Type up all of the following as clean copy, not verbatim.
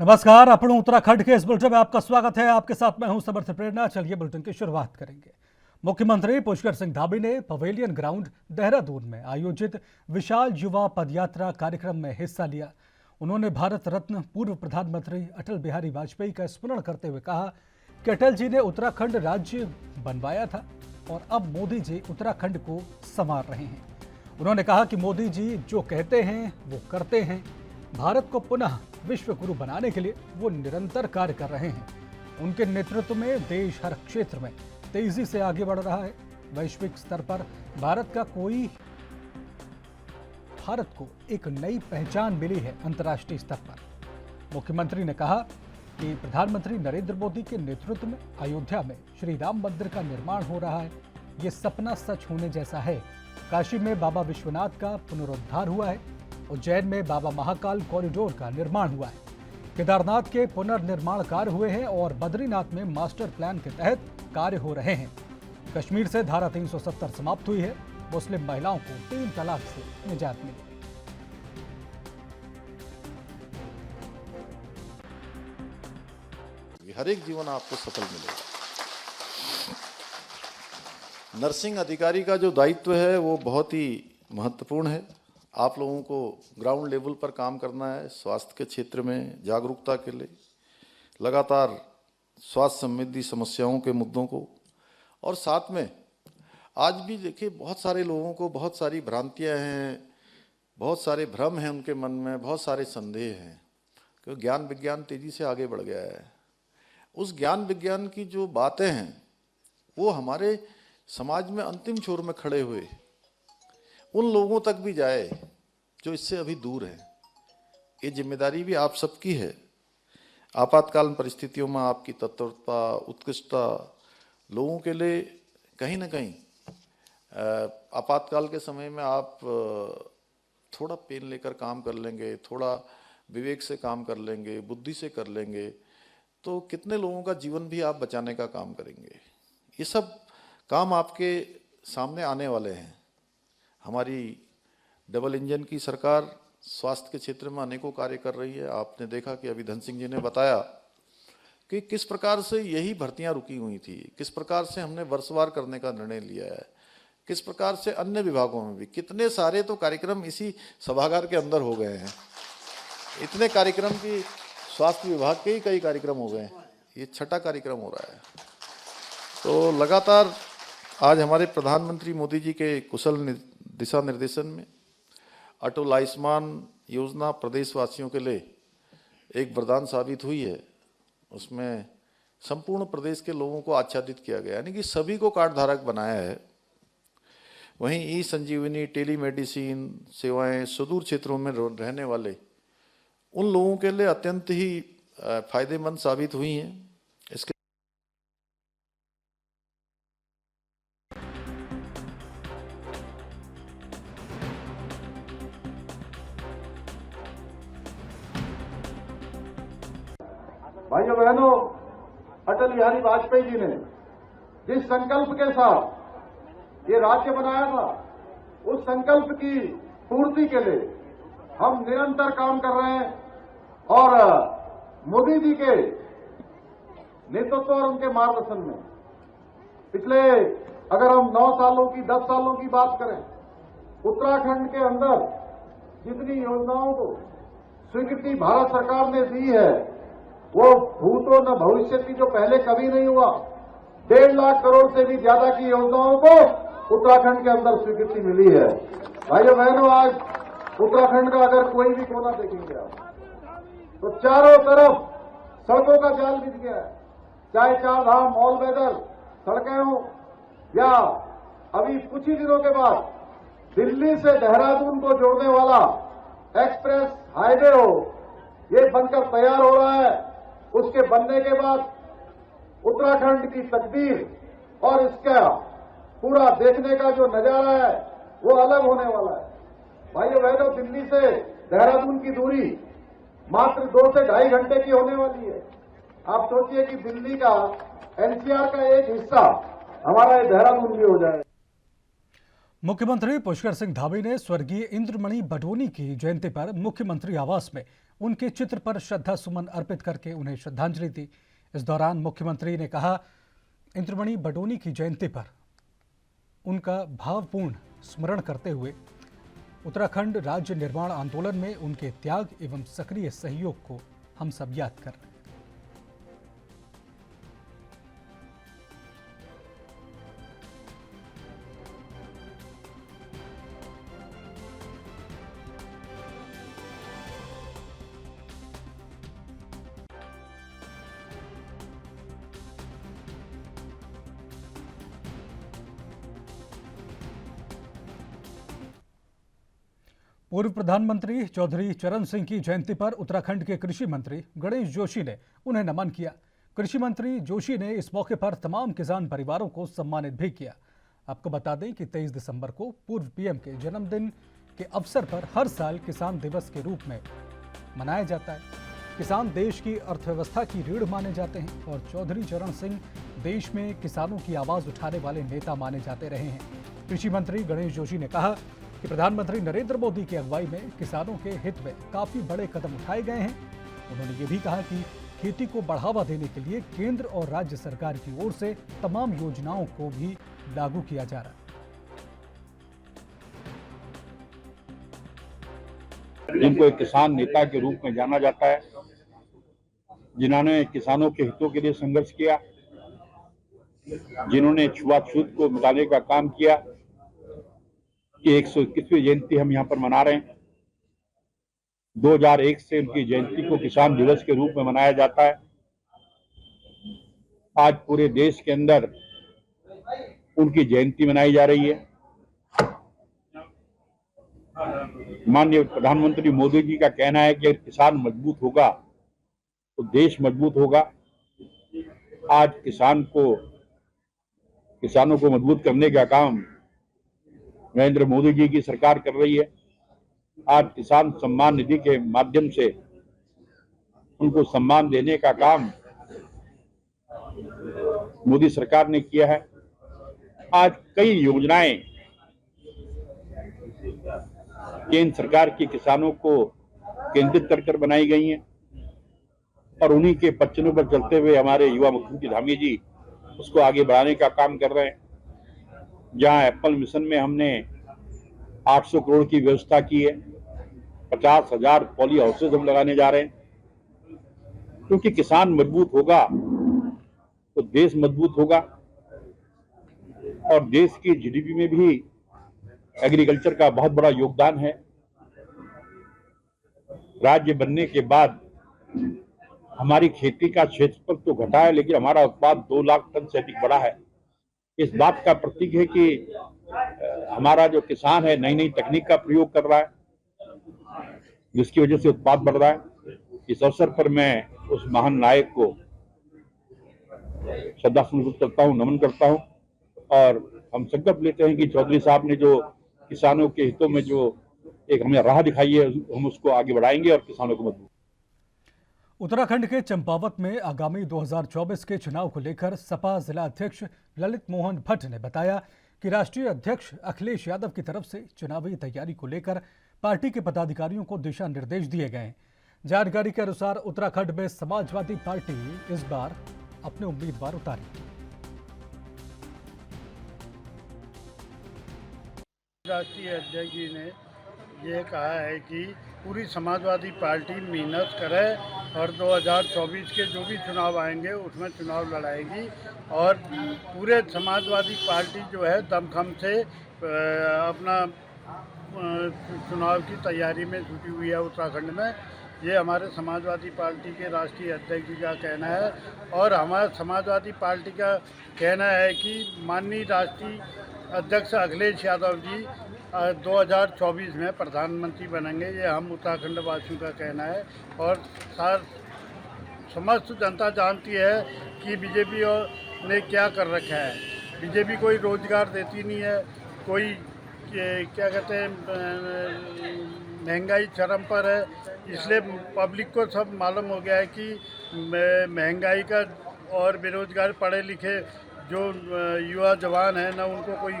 नमस्कार, अपन उत्तराखंड के इस बुलेटिन में आपका स्वागत है। आपके साथ मैं हूं समर्थ प्रेरणा। चलिए बुलेटिन की शुरुआत करेंगे। मुख्यमंत्री पुष्कर सिंह धामी ने पवेलियन ग्राउंड देहरादून में आयोजित विशाल युवा पदयात्रा कार्यक्रम में हिस्सा लिया। उन्होंने भारत रत्न पूर्व प्रधानमंत्री अटल बिहारी वाजपेयी का स्मरण करते हुए कहा कि अटल जी ने उत्तराखंड राज्य बनवाया था और अब मोदी जी उत्तराखंड को संवार रहे हैं। उन्होंने कहा कि मोदी जी जो कहते हैं वो करते हैं। भारत को पुनः विश्व गुरु बनाने के लिए वो निरंतर कार्य कर रहे हैं। उनके नेतृत्व में देश हर क्षेत्र में तेजी से आगे बढ़ रहा है। वैश्विक स्तर पर भारत को एक नई पहचान मिली है अंतर्राष्ट्रीय स्तर पर। मुख्यमंत्री ने कहा कि प्रधानमंत्री नरेंद्र मोदी के नेतृत्व में अयोध्या में श्री राम मंदिर का निर्माण हो रहा है। ये सपना सच होने जैसा है। काशी में बाबा विश्वनाथ का पुनरुद्धार हुआ है। उज्जैन में बाबा महाकाल कॉरिडोर का निर्माण हुआ है। केदारनाथ के पुनर्निर्माण कार्य हुए हैं और बद्रीनाथ में मास्टर प्लान के तहत कार्य हो रहे हैं। कश्मीर से धारा 370 समाप्त हुई है। मुस्लिम महिलाओं को 3 तलाक से निजात मिली। हर एक जीवन आपको सफल मिलेगा। नर्सिंग अधिकारी का जो दायित्व है वो बहुत ही महत्वपूर्ण है। आप लोगों को ग्राउंड लेवल पर काम करना है। स्वास्थ्य के क्षेत्र में जागरूकता के लिए लगातार स्वास्थ्य संबंधी समस्याओं के मुद्दों को, और साथ में आज भी देखिए बहुत सारे लोगों को बहुत सारी भ्रांतियां हैं, बहुत सारे भ्रम हैं उनके मन में, बहुत सारे संदेह हैं क्योंकि ज्ञान विज्ञान तेजी से आगे बढ़ गया है। उस ज्ञान विज्ञान की जो बातें हैं वो हमारे समाज में अंतिम छोर में खड़े हुए उन लोगों तक भी जाए जो इससे अभी दूर हैं। ये जिम्मेदारी भी आप सबकी है। आपातकालीन परिस्थितियों में आपकी तत्परता, उत्कृष्टता लोगों के लिए कहीं ना कहीं आपातकाल के समय में आप थोड़ा पेन लेकर काम कर लेंगे, थोड़ा विवेक से काम कर लेंगे, बुद्धि से कर लेंगे तो कितने लोगों का जीवन भी आप बचाने का काम करेंगे। ये सब काम आपके सामने आने वाले हैं। हमारी डबल इंजन की सरकार स्वास्थ्य के क्षेत्र में अनेकों कार्य कर रही है। आपने देखा कि अभी धन सिंह जी ने बताया कि किस प्रकार से यही भर्तियां रुकी हुई थी, किस प्रकार से हमने वर्षवार करने का निर्णय लिया है, किस प्रकार से अन्य विभागों में भी कितने सारे तो कार्यक्रम इसी सभागार के अंदर हो गए हैं। इतने कार्यक्रम की स्वास्थ्य विभाग के ही कई कार्यक्रम हो गए हैं। ये 6ठा कार्यक्रम हो रहा है। तो लगातार आज हमारे प्रधानमंत्री मोदी जी के कुशल दिशा निर्देशन में अटल आयुष्मान योजना प्रदेशवासियों के लिए एक वरदान साबित हुई है। उसमें संपूर्ण प्रदेश के लोगों को आच्छादित किया गया, यानी कि सभी को कार्ड धारक बनाया है। वहीं ई संजीवनी, टेलीमेडिसिन सेवाएं सुदूर क्षेत्रों में रहने वाले उन लोगों के लिए अत्यंत ही फायदेमंद साबित हुई हैं। इसके भाइयों बहनों, अटल बिहारी वाजपेयी जी ने जिस संकल्प के साथ ये राज्य बनाया था, उस संकल्प की पूर्ति के लिए हम निरंतर काम कर रहे हैं। और मोदी जी के नेतृत्व और उनके मार्गदर्शन में पिछले अगर हम 9 सालों की 10 सालों की बात करें, उत्तराखंड के अंदर जितनी योजनाओं को स्वीकृति भारत सरकार ने दी है वो भूतो न भविष्य की जो पहले कभी नहीं हुआ। 1.5 लाख करोड़ से भी ज्यादा की योजनाओं को उत्तराखंड के अंदर स्वीकृति मिली है। भाइयों बहनों, आज उत्तराखंड का अगर कोई भी कोना देखेंगे आप तो चारों तरफ सड़कों का जाल बिछ गया है। चाहे 4 धाम ऑल वेदर सड़कें हो या अभी कुछ ही दिनों के बाद दिल्ली से देहरादून को जोड़ने वाला एक्सप्रेस हाईवे हो, ये बनकर तैयार हो रहा है। उसके बनने के बाद उत्तराखंड की तकदीर और इसका पूरा देखने का जो नजारा है वो अलग होने वाला है। भाइयों बहनों, दिल्ली से देहरादून की दूरी मात्र 2 से 2.5 घंटे की होने वाली है। आप सोचिए कि दिल्ली का एनसीआर का एक हिस्सा हमारा ये देहरादून भी हो जाए। मुख्यमंत्री पुष्कर सिंह धामी ने स्वर्गीय इंद्रमणि बडोनी की जयंती पर मुख्यमंत्री आवास में उनके चित्र पर श्रद्धा सुमन अर्पित करके उन्हें श्रद्धांजलि दी। इस दौरान मुख्यमंत्री ने कहा, इंद्रमणि बडोनी की जयंती पर उनका भावपूर्ण स्मरण करते हुए उत्तराखंड राज्य निर्माण आंदोलन में उनके त्याग एवं सक्रिय सहयोग को हम सब याद कर रहे हैं। पूर्व प्रधानमंत्री चौधरी चरण सिंह की जयंती पर उत्तराखंड के कृषि मंत्री गणेश जोशी ने उन्हें नमन किया। कृषि मंत्री जोशी ने इस मौके पर तमाम किसान परिवारों को सम्मानित भी किया। आपको बता दें कि 23 दिसंबर को पूर्व पीएम के जन्मदिन के अवसर पर हर साल किसान दिवस के रूप में मनाया जाता है। किसान देश की अर्थव्यवस्था की रीढ़ माने जाते हैं और चौधरी चरण सिंह देश में किसानों की आवाज उठाने वाले नेता माने जाते रहे हैं। कृषि मंत्री गणेश जोशी ने कहा कि प्रधानमंत्री नरेंद्र मोदी की अगुवाई में किसानों के हित में काफी बड़े कदम उठाए गए हैं। उन्होंने ये भी कहा कि खेती को बढ़ावा देने के लिए केंद्र और राज्य सरकार की ओर से तमाम योजनाओं को भी लागू किया जा रहा है। जिनको एक किसान नेता के रूप में जाना जाता है, जिन्होंने किसानों के हितों के लिए संघर्ष किया, जिन्होंने छुआछूत को मिटाने का काम किया, कि 121वीं जयंती हम यहाँ पर मना रहे हैं। 2001 से उनकी जयंती को किसान दिवस के रूप में मनाया जाता है। आज पूरे देश के अंदर उनकी जयंती मनाई जा रही है। माननीय प्रधानमंत्री मोदी जी का कहना है कि अगर किसान मजबूत होगा तो देश मजबूत होगा। आज किसानों को मजबूत करने का काम नरेंद्र मोदी जी की सरकार कर रही है। आज किसान सम्मान निधि के माध्यम से उनको सम्मान देने का काम मोदी सरकार ने किया है। आज कई योजनाएं केंद्र सरकार की किसानों को केंद्रित कर बनाई गई हैं और उन्हीं के पच्चनों पर चलते हुए हमारे युवा मुख्यमंत्री धामी जी उसको आगे बढ़ाने का काम कर रहे हैं। जहां एप्पल मिशन में हमने 800 करोड़ की व्यवस्था की है, 50,000 पॉली हाउसेज हम लगाने जा रहे हैं। क्योंकि किसान मजबूत होगा तो देश मजबूत होगा और देश की जीडीपी में भी एग्रीकल्चर का बहुत बड़ा योगदान है। राज्य बनने के बाद हमारी खेती का क्षेत्रफल तो घटा है, लेकिन हमारा उत्पाद 2 लाख टन से अधिक बढ़ा है। इस बात का प्रतीक है कि हमारा जो किसान है नई नई तकनीक का प्रयोग कर रहा है, जिसकी वजह से उत्पाद बढ़ रहा है। इस अवसर पर मैं उस महान नायक को श्रद्धासुमन करता हूँ, नमन करता हूँ और हम संकल्प लेते हैं कि चौधरी साहब ने जो किसानों के हितों में जो एक हमें राह दिखाई है, हम उसको आगे बढ़ाएंगे और किसानों को मजबूत। उत्तराखंड के चंपावत में आगामी 2024 के चुनाव को लेकर सपा जिला अध्यक्ष ललित मोहन भट्ट ने बताया कि राष्ट्रीय अध्यक्ष अखिलेश यादव की तरफ से चुनावी तैयारी को लेकर पार्टी के पदाधिकारियों को दिशा निर्देश दिए गए हैं। जानकारी के अनुसार उत्तराखंड में समाजवादी पार्टी इस बार अपने उम्मीदवार उतारेगी। राष्ट्रीय अध्यक्ष जी ने ये कहा है कि पूरी समाजवादी पार्टी मेहनत करे और 2024 के जो भी चुनाव आएंगे उसमें चुनाव लड़ाएगी और पूरे समाजवादी पार्टी जो है दमखम से अपना चुनाव की तैयारी में जुटी हुई है उत्तराखंड में। ये हमारे समाजवादी पार्टी के राष्ट्रीय अध्यक्ष जी का कहना है और हमारे समाजवादी पार्टी का कहना है कि माननीय राष्ट्रीय अध्यक्ष अखिलेश यादव जी 2024 में प्रधानमंत्री बनेंगे। ये हम उत्तराखंड वासियों का कहना है और समस्त जनता जानती है कि बीजेपी ने क्या कर रखा है। बीजेपी कोई रोजगार देती नहीं है, कोई क्या कहते हैं महंगाई चरम पर है, इसलिए पब्लिक को सब मालूम हो गया है कि महंगाई का और बेरोजगार पढ़े लिखे जो युवा जवान हैं ना उनको कोई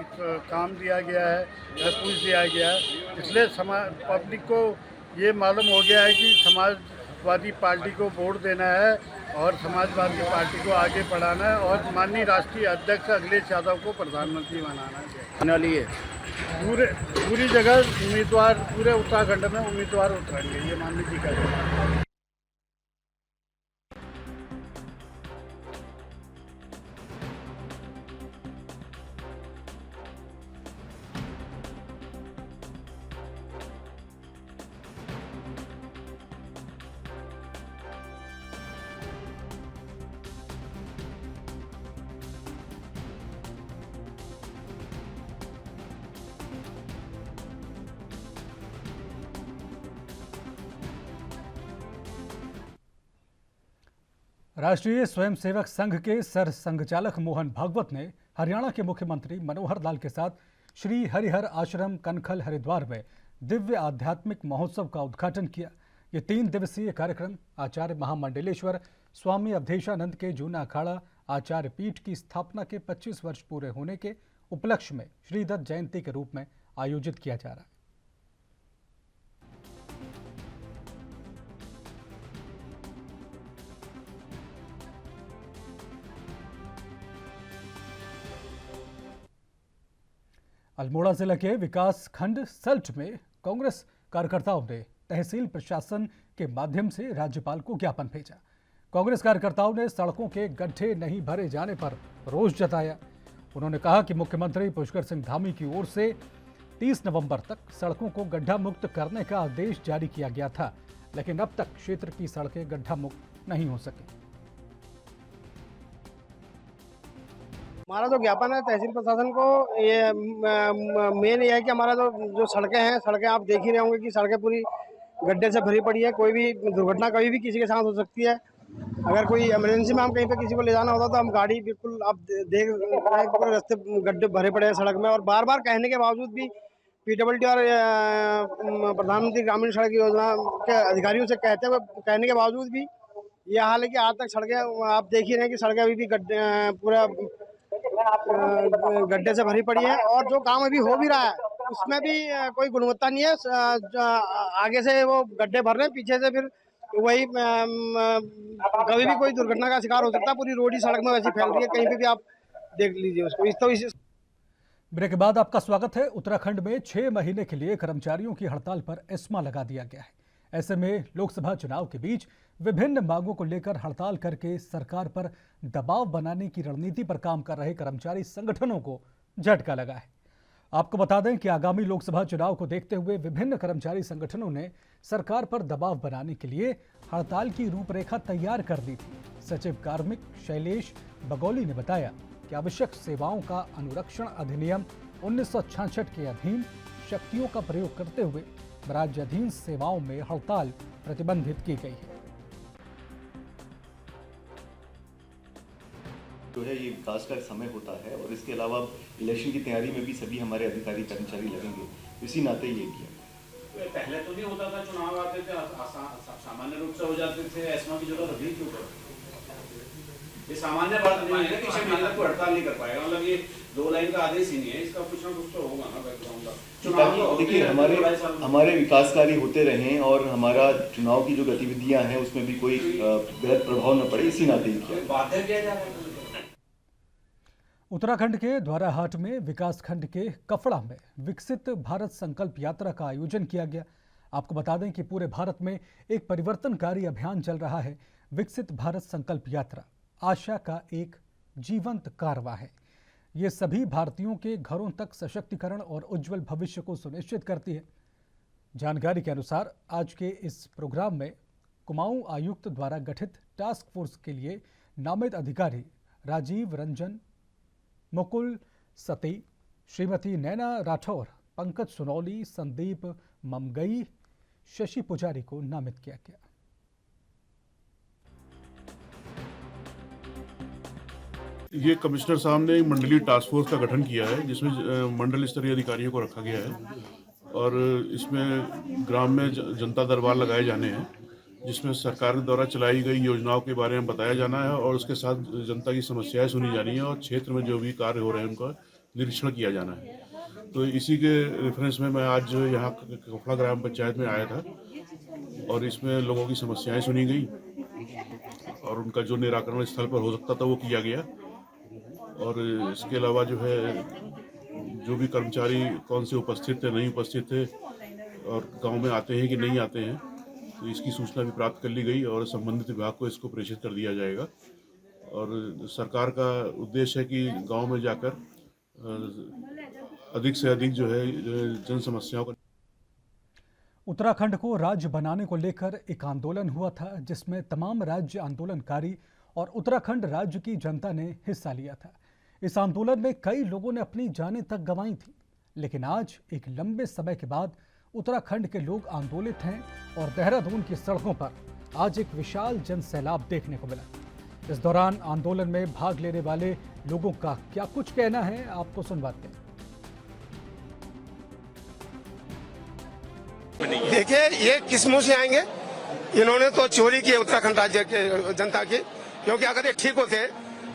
काम दिया गया है या कुछ दिया गया है। इसलिए पब्लिक को ये मालूम हो गया है कि समाजवादी पार्टी को वोट देना है और समाजवादी पार्टी को आगे बढ़ाना है और माननीय राष्ट्रीय अध्यक्ष अखिलेश यादव को प्रधानमंत्री बनाना चाहिए। पूरी जगह उम्मीदवार, पूरे उत्तराखंड में उम्मीदवार उतरेंगे, ये माननीय जी का कहना है। राष्ट्रीय स्वयंसेवक संघ के सर संघचालक मोहन भागवत ने हरियाणा के मुख्यमंत्री मनोहर लाल के साथ श्री हरिहर आश्रम कनखल हरिद्वार में दिव्य आध्यात्मिक महोत्सव का उद्घाटन किया। ये 3 दिवसीय कार्यक्रम आचार्य महामंडलेश्वर स्वामी अवधेशानंद के जूना अखाड़ा आचार्य पीठ की स्थापना के 25 वर्ष पूरे होने के उपलक्ष्य में श्रीदत्त जयंती के रूप में आयोजित किया जा रहा है। अल्मोड़ा जिला के विकास खंड सल्ट में कांग्रेस कार्यकर्ताओं ने तहसील प्रशासन के माध्यम से राज्यपाल को ज्ञापन भेजा। कांग्रेस कार्यकर्ताओं ने सड़कों के गड्ढे नहीं भरे जाने पर रोष जताया। उन्होंने कहा कि मुख्यमंत्री पुष्कर सिंह धामी की ओर से 30 नवंबर तक सड़कों को गड्ढा मुक्त करने का आदेश जारी किया गया था, लेकिन अब तक क्षेत्र की सड़कें गड्ढा मुक्त नहीं हो सकी। हमारा जो ज्ञापन है तहसील प्रशासन को, ये मेन ये है कि हमारा जो सड़कें हैं, सड़कें आप देख ही रहे होंगे कि सड़कें पूरी गड्ढे से भरी पड़ी है। कोई भी दुर्घटना कभी भी किसी के साथ हो सकती है। अगर कोई इमरजेंसी में हम कहीं पे किसी को ले जाना होता तो हम गाड़ी बिल्कुल आप देख रहे हैं पूरे रास्ते गड्ढे भरे पड़े हैं सड़क में। और बार बार कहने के बावजूद भी PWD और प्रधानमंत्री ग्रामीण सड़क योजना के अधिकारियों से कहने के बावजूद भी ये हाल है कि आज तक सड़कें आप देख ही रहे हैं कि सड़कें अभी भी पूरा गड्ढे से भरी पड़ी है। और जो काम अभी हो भी रहा है उसमें भी कोई गुणवत्ता नहीं है। आगे से वो गड्ढे भर रहे हैं, पीछे से फिर वही कभी भी कोई दुर्घटना का शिकार हो सकता है। पूरी रोड ही सड़क में वैसी फैल रही है, कहीं पे भी आप देख लीजिए उसको। ब्रेक के बाद आपका स्वागत है। उत्तराखंड में 6 महीने के लिए कर्मचारियों की हड़ताल पर एस्मा लगा दिया गया है। ऐसे में लोकसभा चुनाव के बीच विभिन्न मांगों को लेकर हड़ताल करके सरकार पर दबाव बनाने की रणनीति पर काम कर रहे कर्मचारी संगठनों को झटका लगा है। आपको बता दें कि आगामी लोकसभा चुनाव को देखते हुए विभिन्न कर्मचारी संगठनों ने सरकार पर दबाव बनाने के लिए हड़ताल की रूपरेखा तैयार कर दी थी। सचिव कार्मिक शैलेश बगौली ने बताया कि आवश्यक सेवाओं का अनुरक्षण अधिनियम 1966 के अधीन शक्तियों का प्रयोग करते हुए राज्याधीन सेवाओं में हड़ताल प्रतिबंधित की गई है। जो है ये विकास का समय होता है और इसके अलावा इलेक्शन की तैयारी में भी सभी हमारे अधिकारी कर्मचारी लगेंगे, इसी नाते ये किया। पहले तो नहीं होता था, चुनाव आते थे सामान्य रूप से हो जाते थे, एस्मा की जरूरत अभी क्यों पड़ती? ये सामान्य बात नहीं है कि 6 महीने तक कोई हड़ताल नहीं कर पाएगा। मतलब ये 2 लाइन का आदेश ही नहीं है, इसका कुछ ना कुछ तो होगा ना बैकग्राउंड का। देखिए हमारे विकास कार्य होते रहें और हमारा चुनाव की जो गतिविधियां हैं उसमें भी कोई गलत प्रभाव न पड़े, इसी नाते किया। बाध्य किया जा रहा है। उत्तराखंड के द्वाराहाट में विकासखंड के कफड़ा में विकसित भारत संकल्प यात्रा का आयोजन किया गया। आपको बता दें कि पूरे भारत में एक परिवर्तनकारी अभियान चल रहा है। विकसित भारत संकल्प यात्रा आशा का एक जीवंत कारवां है। ये सभी भारतीयों के घरों तक सशक्तिकरण और उज्जवल भविष्य को सुनिश्चित करती है। जानकारी के अनुसार आज के इस प्रोग्राम में कुमाऊं आयुक्त द्वारा गठित टास्क फोर्स के लिए नामित अधिकारी राजीव रंजन, मुकुल सती, श्रीमती नैना राठौर, पंकज सोनौली, संदीप ममगई, शशि पुजारी को नामित किया गया। ये कमिश्नर साहब ने एक मंडलीय टास्क फोर्स का गठन किया है जिसमें मंडल स्तरीय अधिकारियों को रखा गया है और इसमें ग्राम में जनता दरबार लगाए जाने हैं जिसमें सरकार द्वारा चलाई गई योजनाओं के बारे में बताया जाना है और उसके साथ जनता की समस्याएं सुनी जानी है और क्षेत्र में जो भी कार्य हो रहे हैं उनका निरीक्षण किया जाना है। तो इसी के रेफरेंस में मैं आज यहाँ कफला ग्राम पंचायत में आया था और इसमें लोगों की समस्याएं सुनी गई और उनका जो निराकरण स्थल पर हो सकता था वो किया गया। और इसके अलावा जो है जो भी कर्मचारी कौन से उपस्थित थे नहीं उपस्थित थे और गांव में आते हैं कि नहीं आते हैं, तो इसकी सूचना भी प्राप्त कर ली गई और संबंधित विभाग को इसको प्रेषित कर दिया जाएगा। और सरकार का उद्देश्य है कि गांव में जाकर अधिक से अधिक जो है जन समस्याओं का। उत्तराखंड को राज्य बनाने को लेकर एक आंदोलन हुआ था जिसमें तमाम राज्य आंदोलनकारी और उत्तराखंड राज्य की जनता ने हिस्सा लिया था। इस आंदोलन में कई लोगों ने अपनी जानें तक गंवाई थी, लेकिन आज एक लंबे समय के बाद उत्तराखंड के लोग आंदोलित हैं और देहरादून की सड़कों पर आज एक विशाल जन सैलाब देखने को मिला। इस दौरान आंदोलन में भाग लेने वाले लोगों का क्या कुछ कहना है, आपको सुनवाते हैं। देखिए, ये किस मुंह से आएंगे? इन्होंने तो चोरी की उत्तराखंड राज्य के जनता की, क्योंकि अगर ये ठीक होते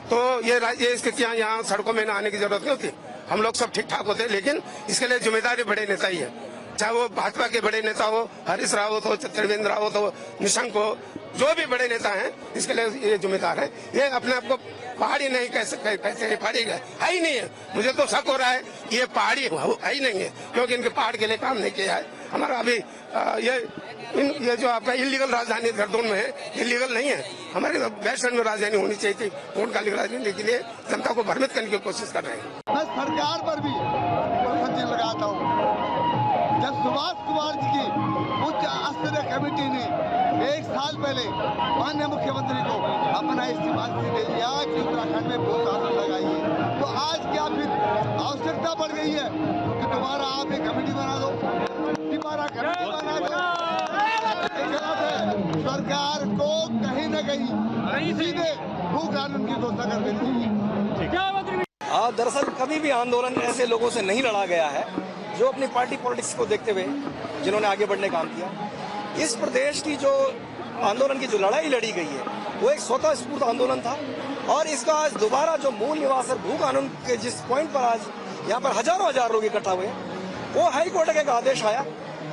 तो ये स्थितियां यहाँ सड़कों में न आने की जरूरत नहीं होती। हम लोग सब ठीक ठाक होते, लेकिन इसके लिए जिम्मेदारी बड़े नेता ही है, चाहे वो भाजपा के बड़े नेता हो, हरीश रावत हो, त्रिवेंद्र रावत हो, निशंक हो, जो भी बड़े नेता हैं इसके लिए ये जिम्मेदार है। ये अपने आप को पहाड़ी नहीं कहते, पहाड़ी है ही नहीं है। मुझे तो शक हो रहा है ये पहाड़ी है ही नहीं है, क्योंकि इनके पहाड़ के लिए काम नहीं किया है। हमारा अभी ये जो आपका इलीगल राजधानी देहरादून में है, इलीगल नहीं है। हमारी वेस्टर्न में राजधानी होनी चाहिए थी, पूर्णकालिक राजधानी के लिए जनता को भ्रमित करने की कोशिश कर रहे हैं। मैं सरकार पर भी प्रश्न लगाता हूँ। जब सुभाष कुमार जी की उच्च स्तरीय कमेटी ने 1 साल पहले माननीय मुख्यमंत्री को अपना इस्तीफा दे दिया कि उत्तराखंड में भू कानून लगाइए, तो आज क्या फिर आवश्यकता बढ़ गई है कि दोबारा आप एक कमेटी बना दो, दोबारा कमेटी बना दो? सरकार को कहीं न कहीं सीधे भू कानून की घोषणा कर देनी चाहिए। दरअसल कभी भी आंदोलन ऐसे लोगों से नहीं लड़ा गया है जो अपनी पार्टी पॉलिटिक्स को देखते हुए जिन्होंने आगे बढ़ने काम किया। इस प्रदेश की जो आंदोलन की जो लड़ाई लड़ी गई है वो एक स्वतः स्फूर्त आंदोलन था, और इसका आज दोबारा जो मूल निवास है भू कानून के जिस पॉइंट पर आज यहाँ पर हजारों हजार लोग इकट्ठा हुए, वो हाई कोर्ट का एक आदेश आया।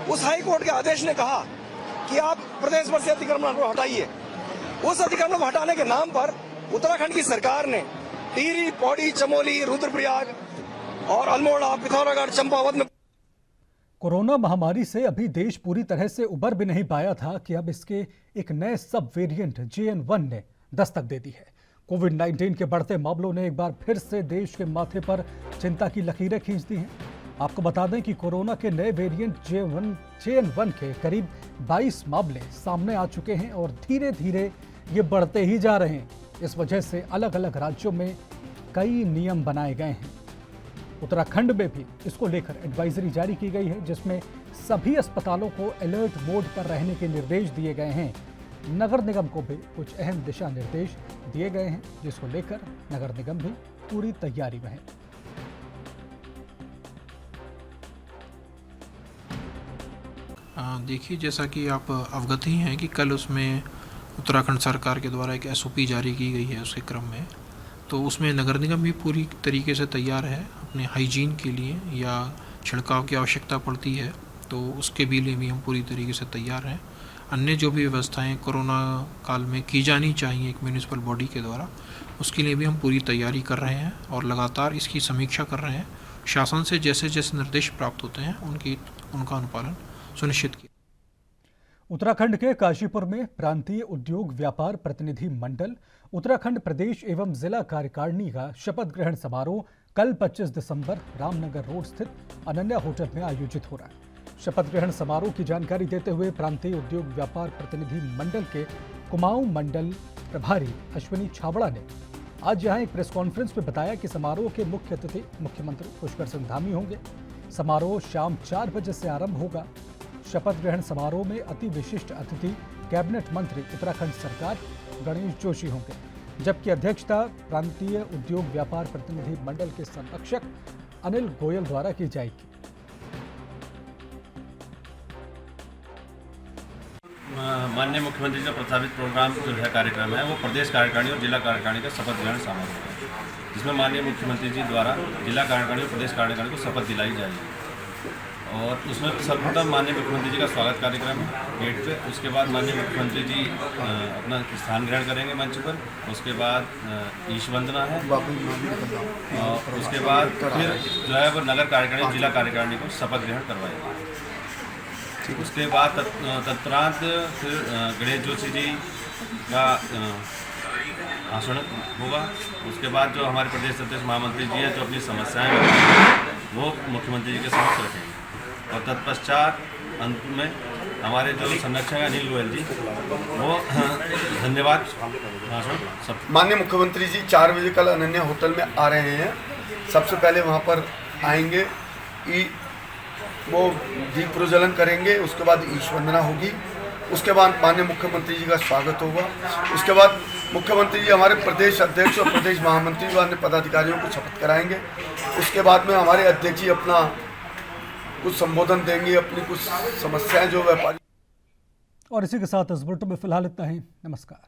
उस हाई कोर्ट के आदेश ने कहा कि आप प्रदेश भर से अतिक्रमण को हटाइए। उस अतिक्रमण को हटाने के नाम पर उत्तराखंड की सरकार ने टिहरी, पौड़ी, चमोली, रुद्रप्रयाग और अल्मोड़ा, पिथौरागढ़, चंपावत में कोरोना महामारी से अभी देश पूरी तरह से उबर भी नहीं पाया था कि अब इसके एक नए सब वेरिएंट JN1 ने दस्तक दे दी है। कोविड-19 के बढ़ते मामलों ने एक बार फिर से देश के माथे पर चिंता की लकीरें खींच दी हैं। आपको बता दें कि कोरोना के नए वेरिएंट JN1 के करीब 22 मामले सामने आ चुके हैं और धीरे धीरे ये बढ़ते ही जा रहे हैं। इस वजह से अलग अलग राज्यों में कई नियम बनाए गए हैं। उत्तराखंड में भी इसको लेकर एडवाइजरी जारी की गई है, जिसमें सभी अस्पतालों को अलर्ट मोड पर रहने के निर्देश दिए गए हैं। नगर निगम को भी कुछ अहम दिशा निर्देश दिए गए हैं, जिसको लेकर नगर निगम भी पूरी तैयारी में है। देखिए, जैसा कि आप अवगत ही हैं कि कल उसमें उत्तराखंड सरकार के द्वारा एक SOP जारी की गई है। उसके क्रम में तो उसमें नगर निगम भी पूरी तरीके से तैयार है अपने हाइजीन के लिए, या छिड़काव की आवश्यकता पड़ती है तो उसके भी लिए भी हम पूरी तरीके से तैयार हैं। अन्य जो भी व्यवस्थाएं कोरोना काल में की जानी चाहिए एक म्यूनिसिपल बॉडी के द्वारा, उसके लिए भी हम पूरी तैयारी कर रहे हैं और लगातार इसकी समीक्षा कर रहे हैं। शासन से जैसे जैसे निर्देश प्राप्त होते हैं उनका अनुपालन सुनिश्चित किया। उत्तराखंड के काशीपुर में प्रांतीय उद्योग व्यापार प्रतिनिधि मंडल, उत्तराखंड प्रदेश एवं जिला कार्यकारिणी का शपथ ग्रहण समारोह कल 25 दिसंबर रामनगर रोड स्थित अनन्या होटल में आयोजित हो रहा है। शपथ ग्रहण समारोह की जानकारी देते हुए प्रांतीय उद्योग व्यापार प्रतिनिधि मंडल के कुमाऊं मंडल प्रभारी अश्विनी छाबड़ा ने आज यहां एक प्रेस कॉन्फ्रेंस में बताया कि समारोह के मुख्य अतिथि मुख्यमंत्री पुष्कर सिंह धामी होंगे। समारोह शाम 4 बजे से आरंभ होगा। शपथ ग्रहण समारोह में अति विशिष्ट अतिथि कैबिनेट मंत्री उत्तराखंड सरकार गणेश जोशी होंगे, जबकि अध्यक्षता प्रांतीय उद्योग व्यापार प्रतिनिधि मंडल के संरक्षक अनिल गोयल द्वारा की जाएगी। माननीय मुख्यमंत्री जी का प्रस्तावित प्रोग्राम जो है कार्यक्रम है वो प्रदेश कार्यकारिणी और जिला कार्यकारिणी का शपथ ग्रहण समारोह है, जिसमें माननीय मुख्यमंत्री जी द्वारा जिला कार्यकारिणी और प्रदेश कार्यकारिणी को शपथ दिलाई जाएगी। और उसमें सर्वप्रथम माननीय मुख्यमंत्री जी का स्वागत कार्यक्रम है गेट पे। उसके बाद माननीय मुख्यमंत्री जी अपना स्थान ग्रहण करेंगे मंच पर। उसके बाद ईश वंदना है और उसके बाद फिर जो है वो नगर कार्यकारिणी जिला कार्यकारिणी को शपथ ग्रहण करवाएंगे। उसके बाद तत्परांत फिर गणेश जोशी जी का भाषण होगा। उसके बाद जो हमारे प्रदेश अध्यक्ष महामंत्री जी हैं जो अपनी समस्याएं वो मुख्यमंत्री जी के समक्ष रखेंगे। और तत्पश्चात अंत में हमारे जो संरक्षक हैं अनिल गोयल जी वो धन्यवाद भाषण सब। माननीय मुख्यमंत्री जी 4 बजे कल अनन्या होटल में आ रहे हैं। सबसे पहले वहाँ पर आएंगे, वो दीप प्रज्वलन करेंगे, उसके बाद ईश वंदना होगी, उसके बाद माननीय मुख्यमंत्री जी का स्वागत होगा। उसके बाद मुख्यमंत्री जी हमारे प्रदेश अध्यक्ष और प्रदेश महामंत्री व अन्य पदाधिकारियों को शपथ कराएंगे। उसके बाद में हमारे अध्यक्ष जी अपना कुछ संबोधन देंगे, अपनी कुछ समस्याएं जो व्यापारी। और इसी के साथ इस बुलेटिन में फिलहाल इतना ही। नमस्कार।